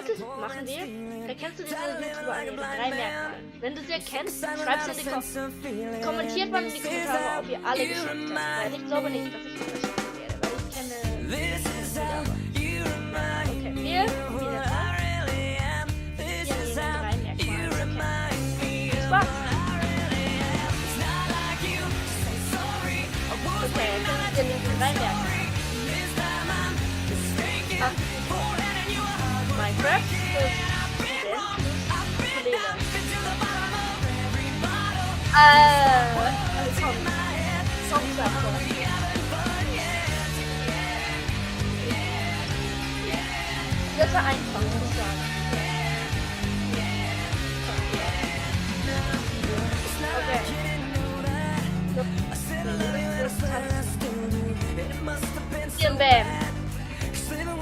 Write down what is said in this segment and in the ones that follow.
heute machen wir, erkennst du diese YouTuber an den 3 Merkmalen. Wenn du sie erkennst, schreibst du in die Kommentare. Kommentiert man in die Kommentare, ob ihr alle geschafft habt. Weil ich glaube nicht, dass ich das schaffen werde, weil ich kenne okay, wir spielen jetzt mal. Hier an den 3 Merkmalen. Okay. Spaß! Okay, jetzt sind wir in den 3 Merkmalen. Minecraft das war einfach, muss ich sagen. Okay. Hier Bam.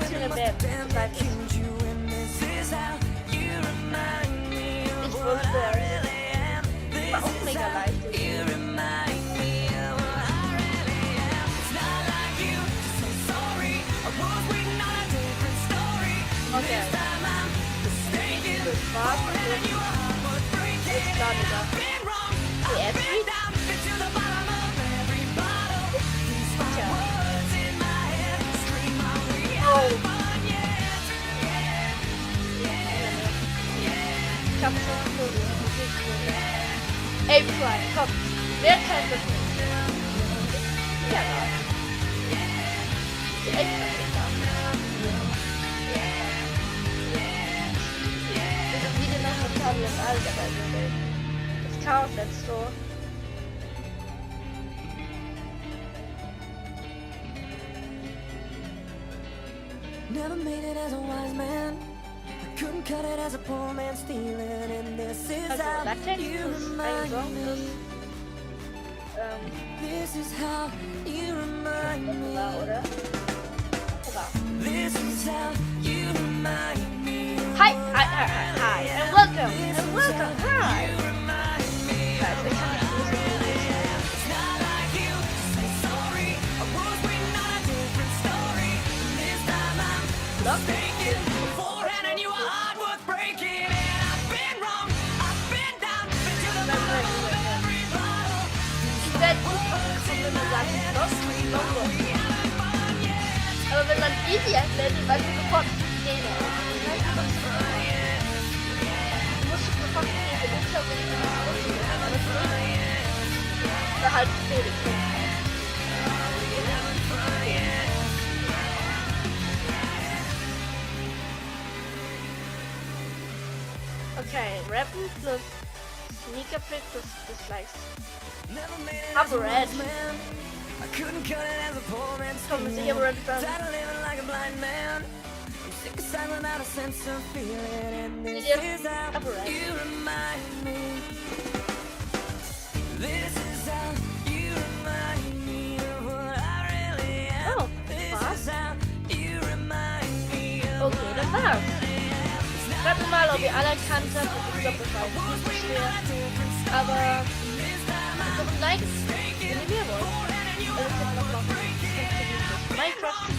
Hier Bam. Ich wusste, war auch mega leicht. Okay. Das war's. Jetzt klar wieder. Die App-Street. Oh. Ich hab schon so. Ey, Prime, komm. Wer kennt das nicht? Ja, da. Die echt das. Das Video nach dem Kabel ist alles dabei. Das Chaos jetzt so. Never made it as a wise man. I couldn't cut it as a poor man stealing. And this is how you remind me. This is how you remind me. This is how you remind me. Hi, and welcome, hi. Guys, ich kann nicht It's not like you say sorry. I was waiting on a different story. This time I'm mistaken. Beforehand I knew a heart was breaking. And I've been wrong. I've been down. Been to the bottom of every bottle. Ich werde gut aufgekommen, wenn man sagt, Logo. Aber wenn man easy erklärt, dann weißt du sofort, nee. Du musst schon sofort diese Buchstaben oder halt Felix. Okay, Rappen plus Sneaker Pick plus Dislikes. Upper Red. I couldn't cut it as a poor man Komm, wir sind hier Red dran. tired of living like a blind man. I'm sick aside without a sense of feeling. And this Yep. is how Upper Red. you remind me. This is how you remind me of what I really am. Oh, This was? is how you remind me of Okay, das war's. Schreibt mir mal, ob ihr alle erkannt habt. Ich glaube, das war jetzt nicht so schwer. Aber gebt doch ein Like, wenn ihr mehr wollt. Also, es gibt noch Minecraft